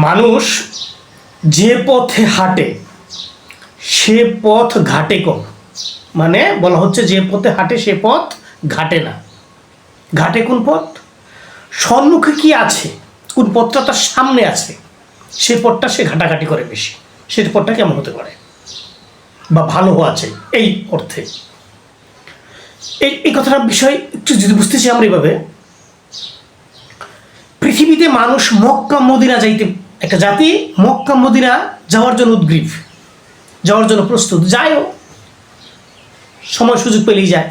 মানুষ যে পথে হাঁটে সে পথ ঘাটে কম। মানে বলা হচ্ছে যে পথে হাঁটে সে পথ ঘাটে না। ঘাটে কোন পথ? সম্মুখে কি আছে, কোন পথটা তার সামনে আছে, সে পথটা সে ঘাটাঘাটি করে বেশি। সে পথটা কেমন হতে পারে বা ভালো হওয়া চাই, এই অর্থে এই কথাটার বিষয় একটু যদি বুঝতে চাই আমরা এইভাবে, পৃথিবীতে মানুষ মক্কা মদিনা যাইতে, একটা জাতি মক্কা মদিনা যাওয়ার জন্য উদ্গ্রীব, যাওয়ার জন্য প্রস্তুত, যায়ও, সময় সুযোগ পেলেই যায়।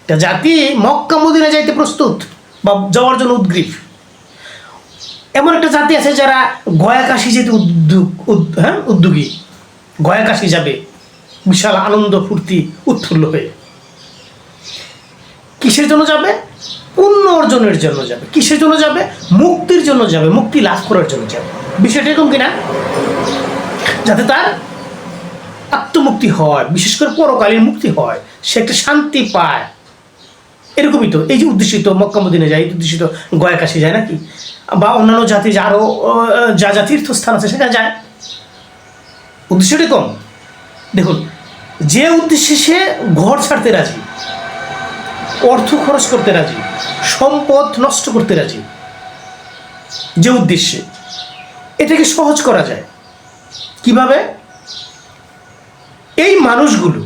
একটা জাতি মক্কা মদিনা যাইতে প্রস্তুত বা যাওয়ার জন্য উদ্গ্রীব। এমন একটা জাতি আছে যারা গয়া কাশি যেতে উদ্যোগী, গয়া কাশি যাবে বিশাল আনন্দ ফুর্তি উৎফুল্ল হয়ে। কিসের জন্য যাবে? পুণ্য অর্জনের জন্য যাবে। কিসের জন্য যাবে? মুক্তির জন্য যাবে, মুক্তি লাভ করার জন্য যাবে। বিষয়টা এরকম কিনা? যাতে তার আত্মমুক্তি হয়, বিশেষ করে পরকালীন মুক্তি হয়, সে একটা শান্তি পায়। এরকমই তো এই যে উদ্দেশিত মক্কা মদিনা যায়, উদ্দেশিত গয়া কাশি যায় নাকি, বা অন্যান্য জাতি আরও যা তীর্থস্থান আছে সেখানে যায়। উদ্দেশ্য এরকম। দেখুন, যে উদ্দেশ্যে সে ঘর ছাড়তে রাজি, অর্থ খরচ করতে রাজি, সম্পদ নষ্ট করতে রাজি, যে উদ্দেশ্যে, এটাকে সহজ করা যায় কিভাবে? এই মানুষগুলো,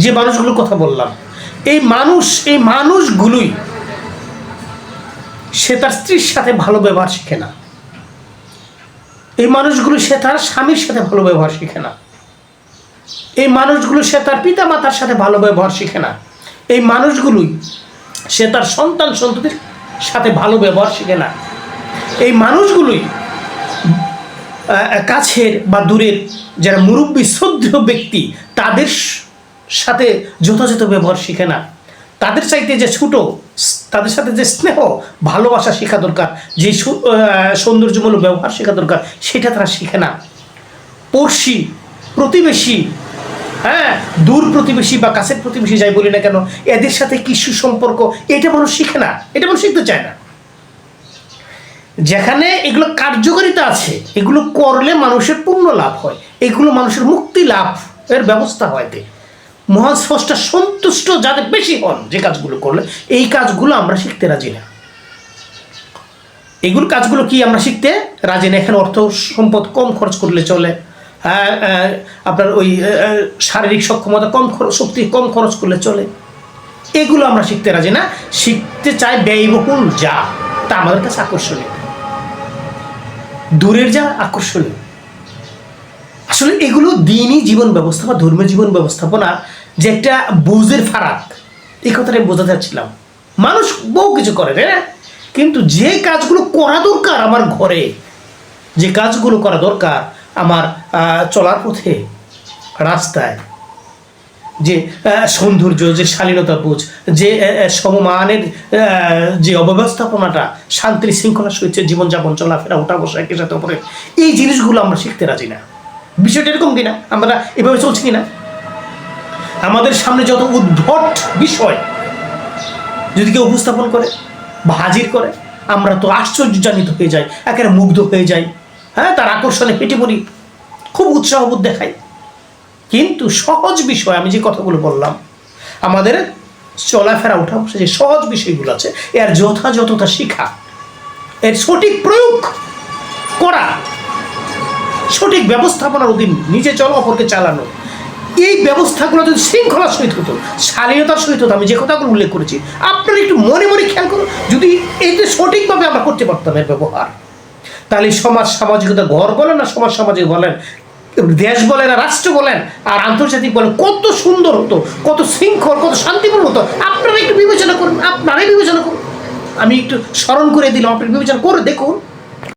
যে মানুষগুলোর কথা বললাম, এই মানুষগুলোই সে তার স্ত্রীর সাথে ভালো ব্যবহার শিখে না। এই মানুষগুলো সে তার স্বামীর সাথে ভালো ব্যবহার শিখে না। এই মানুষগুলো সে তার পিতা মাতার সাথে ভালো ব্যবহার শিখে না। এই মানুষগুলোই সে তার সন্তান সন্ততির সাথে ভালো ব্যবহার শিখে না। এই মানুষগুলোই কাছের বা দূরের যারা মুরব্বী শ্রদ্ধেয় ব্যক্তি তাদের সাথে যথাযথ ব্যবহার শিখে না। তাদের চাইতে যে ছোট, তাদের সাথে যে স্নেহ ভালোবাসা শেখা দরকার, যে সৌন্দর্যমূলক ব্যবহার শেখা দরকার, সেটা তারা শিখে না। পড়শি, প্রতিবেশী, দূর প্রতিবেশী বা কাছের প্রতিবেশী যাই বলি না কেন, এদের সাথে কি সুসম্পর্ক, এটা মানুষ শিখে না, এটা মানুষ শিখতে চায় না। যেখানে এগুলো কার্যকারিতা আছে, এগুলো করলে মানুষের পুণ্য লাভ হয়, এগুলো মানুষের মুক্তি লাভ এর ব্যবস্থা হয়। মহান স্রষ্টা সন্তুষ্ট যাতে বেশি হন যে কাজগুলো করলে, এই কাজগুলো আমরা শিখতে রাজি না। এগুলো কাজগুলো কি আমরা শিখতে রাজি না? এখানে অর্থ সম্পদ কম খরচ করলে চলে, আপনার ওই শারীরিক সক্ষমতা কম, শক্তি কম খরচ করলে চলে, এগুলো আমরা শিখতে রাজি না। শিখতে চাই ব্যয়বহুল যা, তা আমাদের কাছে আকর্ষণীয়, দূরের যা আকর্ষণীয়। আসলে এগুলো দিনই জীবন ব্যবস্থা বা ধর্মীয় জীবন ব্যবস্থাপনা যে একটা বুঝের ফারাক, এই কথাটা বোঝাতে চাচ্ছিলাম। মানুষ বহু কিছু করে, তাই না? কিন্তু যে কাজগুলো করা দরকার আমার ঘরে, যে কাজগুলো করা দরকার আমার চলার পথে, রাস্তায়, যে সৌন্দর্য, যে শালীনতা বোঝ, যে সমমানের যে অব্যবস্থাপনাটা, শান্তির শৃঙ্খলার সহিত জীবনযাপন, চলাফেরা, ওঠা বসা একের সাথে অপরে, এই জিনিসগুলো আমরা শিখতে রাজি না। বিষয়টা এরকম কিনা? আমরা এভাবে চলছি কিনা? আমাদের সামনে যত উদ্ভট বিষয় যদি কেউ উপস্থাপন করে বা হাজির করে, আমরা তো আশ্চর্যজনিত হয়ে যাই, একেবারে মুগ্ধ হয়ে যাই, তার আকর্ষণে পেটে পড়ি, খুব উৎসাহবোধ দেখাই। কিন্তু সহজ বিষয়, আমি যে কথাগুলো বললাম, আমাদের চলাফেরা, ওঠা বসা, যে সহজ বিষয়গুলো আছে, এর যথাযথতা শিখা, এর সঠিক প্রয়োগ করা, সঠিক ব্যবস্থাপনার অধীন নিজে চলা, অপরকে চালানো, এই ব্যবস্থাগুলো যদি শৃঙ্খলার সহিত হতো, শালীনতার সহিত হতো, আমি যে কথাগুলো উল্লেখ করেছি, আপনারা একটু মনে মনে খেয়াল করুন, যদি এইটা সঠিকভাবে আমরা করতে পারতাম এর ব্যবহার, তাহলে সমাজ সামাজিকতা, ঘর বলেন আর সমাজ সামাজিক বলেন, দেশ বলেন আর রাষ্ট্র বলেন আর আন্তর্জাতিক বলেন, কত সুন্দর হতো, কত শৃঙ্খল, কত শান্তিপূর্ণ হতো। আপনারা একটু বিবেচনা করুন, আপনারাই বিবেচনা করুন। আমি একটু স্মরণ করে দিলাম, আপনি বিবেচনা করে দেখুন।